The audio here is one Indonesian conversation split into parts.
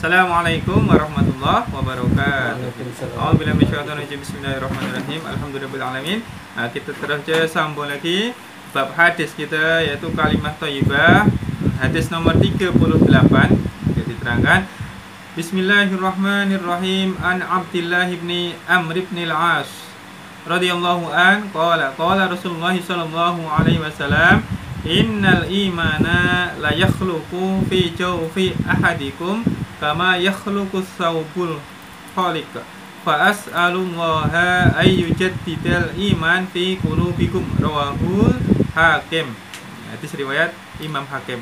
Assalamualaikum warahmatullahi wabarakatuh. Waalaikumsalam. A'udzubillahi minasyaitonir rajim. Bismillahirrahmanirrahim. Alhamdulillahirabbil alamin. Kita terus sambung lagi bab hadis kita, yaitu kalimah thayyibah. Hadis nomor 38 yang diterangkan. Bismillahirrahmanirrahim. An Abdullah bin Amr bin al-As radhiyallahu an qala Rasulullah sallallahu alaihi wasallam, innal imana la yakhluqu fi jawfi ahadikum kama yakhluqu thawbul khaliq fa as'alullaha ay yujaddidal iman fi qulubikum. Rawahul Hakim. Hadis riwayat Imam Hakim.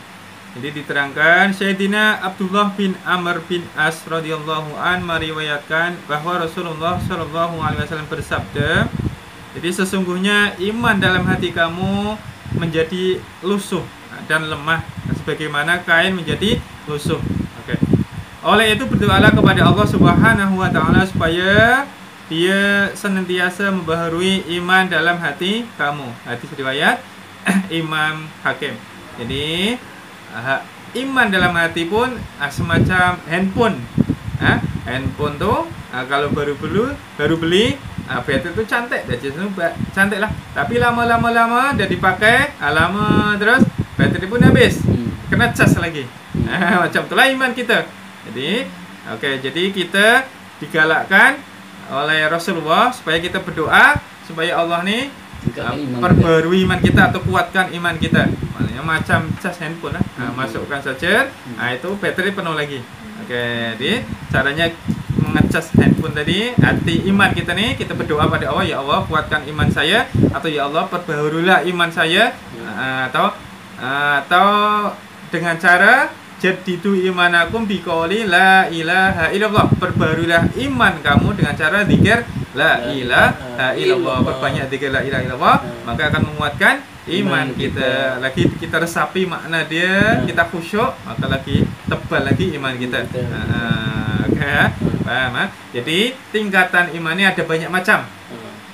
Jadi diterangkan Sayyidina Abdullah bin Amr bin As radhiyallahu an meriwayatkan bahwa Rasulullah sallallahu alaihi wasallam bersabda, jadi sesungguhnya iman dalam hati kamu menjadi lusuh dan lemah sebagaimana kain menjadi lusuh. Oke. Oleh itu berdoalah kepada Allah Subhanahu wa taala supaya Dia senantiasa membaharui iman dalam hati kamu. Hadis riwayat Imam Hakim. Jadi iman dalam hati pun semacam handphone. Handphone tuh kalau baru beli baterai itu cantik lah. Tapi lama udah dipakai, lama terus baterai pun habis, kena cas lagi. Macam itulah iman kita. Jadi kita digalakkan oleh Rasulullah supaya kita berdoa supaya Allah nih perbarui iman kita atau kuatkan iman kita. Maknanya macam cas handphone lah. Masukkan saja, itu baterai penuh lagi. Jadi caranya mengecas handphone tadi, hati iman kita nih, kita berdoa pada Allah, ya Allah kuatkan iman saya, atau ya Allah perbaharuilah iman saya, atau dengan cara jadidu imanakum biqauli la ilaha illallah, perbaharuilah iman kamu dengan cara zikir la ilaha illallah, perbanyak zikir la ilaha illallah, maka akan menguatkan iman kita. Lagi kita resapi makna dia, kita khusyuk, maka lagi tebal lagi iman kita. Paham? Jadi tingkatan iman ini ada banyak macam.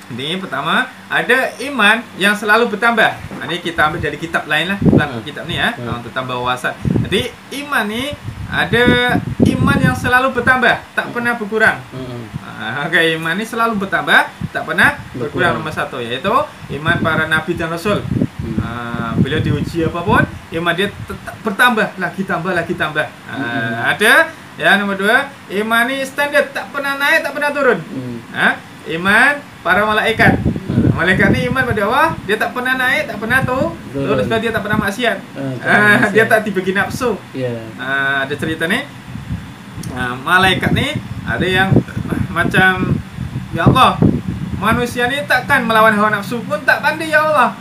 Ini pertama, ada iman yang selalu bertambah. Ini kita ambil dari kitab lain lah, kitab ni untuk tambah wawasan. Jadi iman ni ada iman yang selalu bertambah, tak pernah berkurang. Iman ni selalu bertambah, tak pernah berkurang. Nomor satu, yaitu iman para nabi dan rasul. Bila diuji apapun, iman dia tetap bertambah, lagi tambah. Ada yang nomor dua, iman ni standard, tak pernah naik, tak pernah turun. Iman para malaikat. Malaikat ni iman pada Allah, dia tak pernah naik, tak pernah turun, sebab dia tak pernah maksiat. Dia tak dibagi nafsu. Ada cerita ni, malaikat ni ada yang macam, ya Allah, manusia ni takkan melawan hawa nafsu pun tak pandai, ya Allah.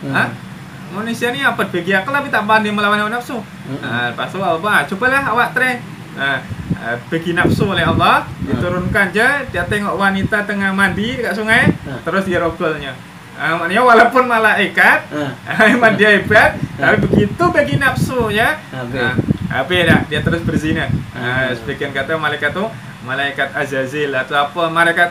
Manusia ni apa bagi akal tapi tak pandai melawan hawa nafsu. Lepas tu Allah, cubalah awak try. Bagi nafsu oleh Allah, diturunkan je, dia tengok wanita tengah mandi dekat sungai, terus dia rogolnya. Maknanya walaupun malaikat, iman dia hebat, tapi begitu bagi nafsu ya, habis dah, dia terus berzina. Sebagian kata malaikat tu malaikat Azazil atau apa, malaikat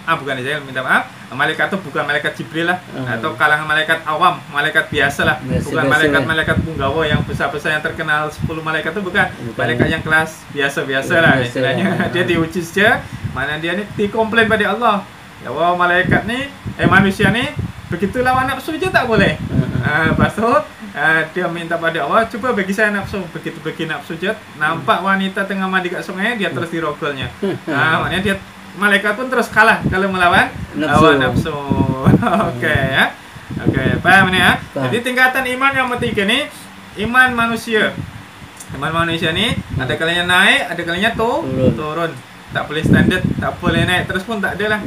bukan Azazil, minta maaf, malaikat tu bukan malaikat Jibril lah, atau kalangan malaikat awam, malaikat biasa lah, bukan malaikat punggawa yang besar-besar yang terkenal 10 malaikat tu, bukan. Malaikat yang kelas biasa-biasa lah istilahnya. Dia diuji saja, mana dia ni dikomplain pada Allah, ya Allah, malaikat ni manusia ni begitu lawan nafsu je tak boleh. Lepas tu dia minta pada Allah, cuba bagi saya nafsu. Begitu bagi nafsu je, nampak wanita tengah mandi kat sungai, dia terus dirogolnya. Maknanya dia, malaikat pun terus kalah kalau melawan hawa nafsu. Paham ni ya? Jadi tingkatan iman yang ketiga ni, iman manusia. Iman manusia ni ada kalanya naik, ada kalanya turun. Tak boleh standard, tak boleh naik terus pun tak ada lah.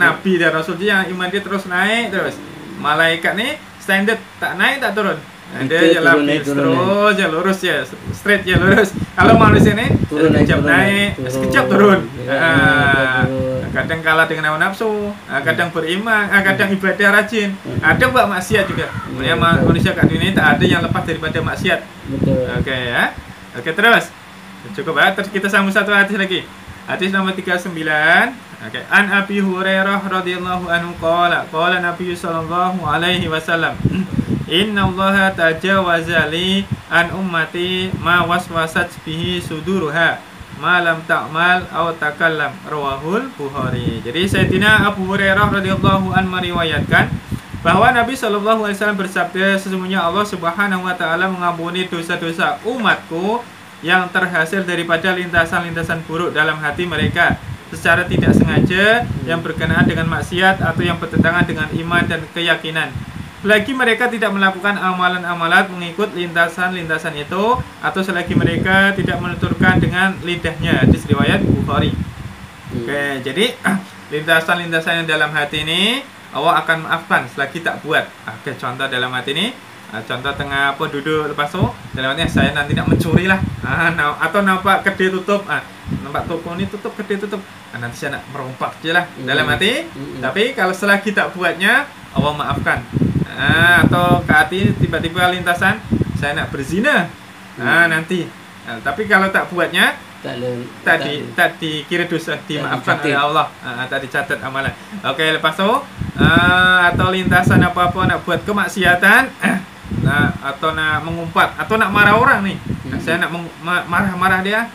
Nabi dan Rasul je yang iman dia terus naik terus. Malaikat ni standard, tak naik tak turun. Dia je lapis terus je, lurus je, straight je, lurus. Kalau manusia ni sekejap naik, sekejap turun. Kadang kalah dengan hawa nafsu, kadang beriman, kadang ibadah rajin, ada buat maksiat juga. Maksudnya manusia kat dunia ni tak ada yang lepas daripada maksiat. Terus cukup terus kita sambung satu hadis lagi. Hadis nomor 39. An Abi Hurairah radhiyallahu anhu qala Nabi sallallahu alaihi wasallam, inna Allah tajawaza li an ummati ma waswasat bihi suduruha ma lam ta'mal aw takallam, rawahul Bukhari. Jadi Sayyidina Abu Hurairah radhiyallahu an meriwayatkan bahwa Nabi Shallallahu alaihi wasallam bersabda, sesungguhnya Allah Subhanahu wa taala mengampuni dosa-dosa umatku yang terhasil daripada lintasan-lintasan buruk dalam hati mereka secara tidak sengaja, yang berkenaan dengan maksiat atau yang bertentangan dengan iman dan keyakinan. Selagi mereka tidak melakukan amalan-amalan mengikut lintasan-lintasan itu, atau selagi mereka tidak menuturkan dengan lidahnya. Hadis riwayat Bukhari. Oke, jadi lintasan-lintasan yang dalam hati ini Allah akan maafkan selagi tak buat. Oke, contoh dalam hati ini, contoh tengah apa duduk lepas itu dalam hatinya saya nanti tidak mencuri lah, atau nampak kedai tutup, nampak toko ini tutup, kedai tutup, nanti saya nak merompak aja lah dalam hati. Tapi kalau selagi tak buatnya, Allah maafkan. Atau ke hati tiba-tiba lintasan saya nak berzina, nanti. Tapi kalau tak buatnya, tak dikira dosa, dimaafkan oleh Allah, tak dicatat amalan. Oke, lepas itu atau lintasan apa-apa nak buat kemaksiatan, atau nak mengumpat, atau nak marah orang nih. Saya nak marah-marah dia,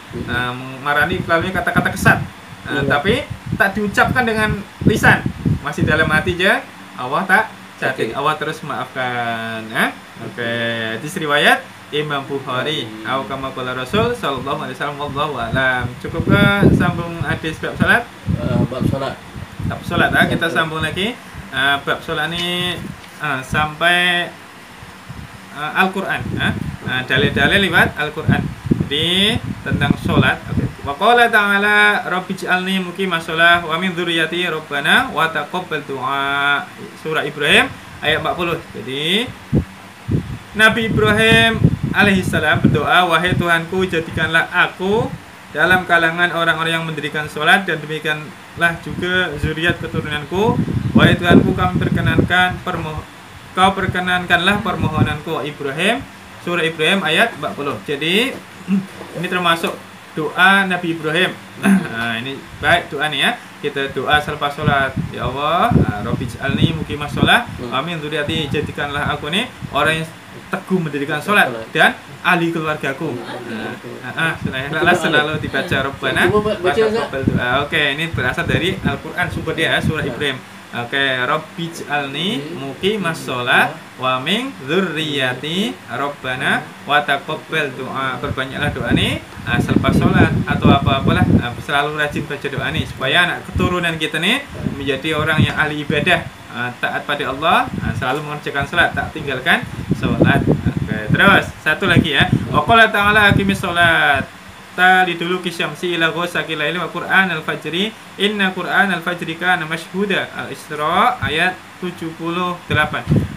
marah ini melalui kata-kata kesat, tapi tak diucapkan dengan lisan, masih dalam hati aja, Allah tak catat, Allah terus maafkan. Oke, hadis riwayat Imam Bukhari. Atau kama qala Rasul sallallahu alaihi wasallam, wallahu alam. Cukup ke sambung hadis bab salat? Bab salat, kita sambung lagi. Bab salat ini sampai Al-Qur'an, dalil-dalil lewat Al-Qur'an. Jadi tentang salat. Wa qala ta'ala rabbij'alni muqimas shalah wa min dzurriyyati rabbana wa taqabbal du'a. Surah Ibrahim ayat 40. Jadi Nabi Ibrahim alaihissalam berdoa, wahai Tuhanku, jadikanlah aku dalam kalangan orang-orang yang mendirikan sholat, dan demikianlah juga zuriat keturunanku. Wahai Tuhanku, Kau perkenankanlah permohonanku. Ibrahim, surah Ibrahim ayat 40. Jadi ini termasuk doa Nabi Ibrahim. Ini baik doa nih ya. Kita doa selepas sholat, ya Allah, Rabbij'alni muqimas shalah wa min dzurriyyati, jadikanlah aku nih orang yang teguh mendirikan sholat dan ahli keluargaku. Selalu dibaca Rabbana wa taqabbal du'a. Oke, ini berasal dari Al-Qur'an, sumber dia surah Ibrahim. Oke, Rabbij'alni muqimas shalah wa min dzurriyyati Rabbana wa taqabbal du'a. Perbanyaklah doa ini selepas sholat atau apa-apalah, selalu rajin baca doa ini supaya anak keturunan kita nih menjadi orang yang ahli ibadah, taat pada Allah, selalu mengerjakan sholat, tak tinggalkan sholat. Oke, terus satu lagi ya. Wa qala ta'ala aqimis sholat tali dulu kisyamsi ila ghosaqil laili wa qur'an al-fajri inna qur'an al-fajri kana mashhuda. Al-Isra ayat 78.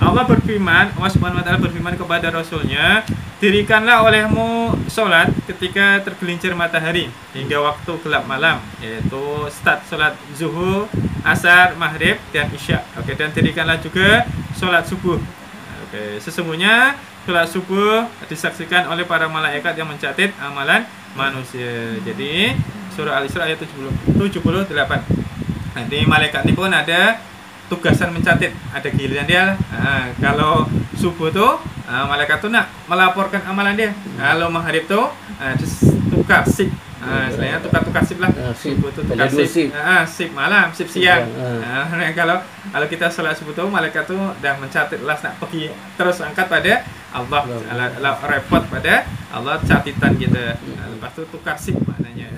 Allah berfirman, Allah Subhanahu wa taala berfirman kepada Rasulnya, dirikanlah olehmu sholat ketika tergelincir matahari hingga waktu gelap malam, yaitu start sholat zuhur, asar, maghrib, dan isya. Oke, dan dirikanlah juga sholat subuh. Oke, sesungguhnya sholat subuh disaksikan oleh para malaikat yang mencatat amalan manusia. Jadi surah Al-Isra ayat 78. Nanti malaikat ini pun ada tugasan mencatat, ada giliran dia. Kalau subuh tuh malaikat tuh nak melaporkan amalan dia. Kalau maghrib tuh tukar sip. Selainnya tukar sip lah. Subuh tuh tukar sip. Sip malam, sip siang. Kalau kita sholat subuh tuh malaikat tuh dah mencatat las nak pergi terus angkat pada Allah, repot pada Allah catatan kita. Lepas itu tukar sip maknanya.